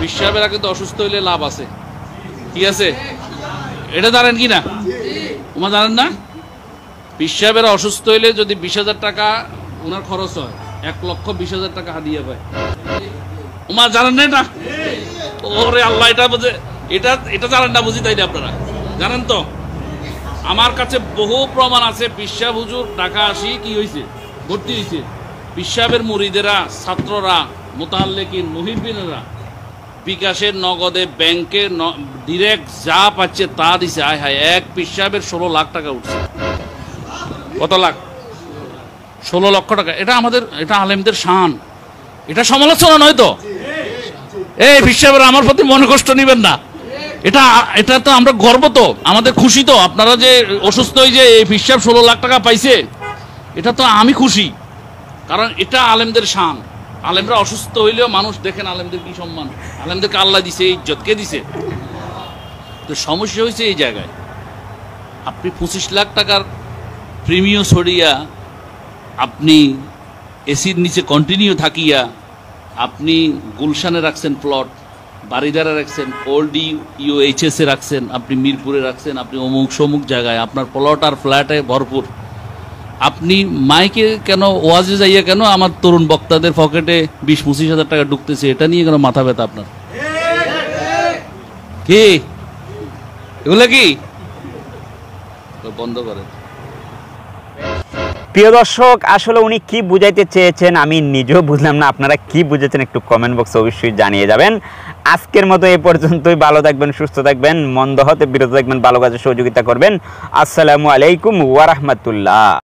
পীর সাহেবেরা কিন্তু অসুস্থ হইলে লাভ আছে, ঠিক আছে? এটা জানেন কি না? ওমা জানেন না? পীর সাহেবেরা অসুস্থ হইলে যদি 20,000 টাকা ওনার খরচ হয়, 1,20,000 টাকা হাদিয়া পায়। ওমা জানেন না এটা? ওরে আল্লাহ, এটা বুঝে, এটা জানেন না বুঝি, তাই না? আপনারা জানেন তো? আমার কাছে বহু প্রমাণ আছে। পীর সাহেব হুজুর ঢাকা আসি কি হয়েছে, ভর্তি হয়েছে। পীর সাহেবের মুরিদেরা, ছাত্ররা, মুতাল্লিকিন, মুহিব্বিনেরা বিকাশের, নগদে, ব্যাংকে ডিরেক্ট যা পাচ্ছে তা দিছে। আয় হায়, এক পীর সাহেবের 16 লাখ টাকা উঠছে। কত লাখ? 16 লক্ষ টাকা। এটা আমাদের, এটা আলেমদের শান, এটা সমালোচনা নয় তো। এই পীর সাহেবের আমার প্রতি মনে কষ্ট নিবেন না, এটা তো আমরা গর্ব, তো আমাদের খুশি। তো আপনারা যে অসুস্থ হয়ে যে এই পীর সাহেব 16 লাখ টাকা পাইছে, এটা তো আমি খুশি, কারণ এটা আলেমদের শান। আলেমরা অসুস্থ হইলেও মানুষ দেখেন আলেমদের কি সম্মান, আলেমদেরকে আল্লাহ দিছে, ইজ্জত কে দিছে। তো সমস্যা হয়েছে এই জায়গায়, আপনি 25 লাখ টাকার প্রিমিয়াম সরিয়া, আপনি এসির নিচে কন্টিনিউ থাকিয়া, আপনি গুলশানে রাখছেন প্লট, বারিদারে রাখছেন, ওল্ড ইউএইচএসে রাখছেন, আপনি মিরপুরে রাখছেন, আপনি অমুক সমুক জায়গায় আপনার প্লট আর ফ্ল্যাটে ভরপুর। আপনি মাইকে কেন, ওয়াজে যাইয়া কেন আমার তরুণ বক্তাদের পকেটে 20-25 হাজার টাকা ঢুকতেছে, এটা নিয়ে কেন মাথা ব্যথা আপনার? কি এগুলো কি বন্ধ করেন। প্রিয় দর্শক, আসলে উনি কি বুঝাইতে চেয়েছেন আমি নিজেও বুঝলাম না। আপনারা কি বুঝেছেন একটু কমেন্ট বক্সে অবশ্যই জানিয়ে যাবেন। আজকের মতো এই পর্যন্তই। ভালো থাকবেন, সুস্থ থাকবেন, মন্দ হতে বিরত থাকবেন, ভালো কাজে সহযোগিতা করবেন। আসসালামু আলাইকুম ওয়া রাহমাতুল্লাহ।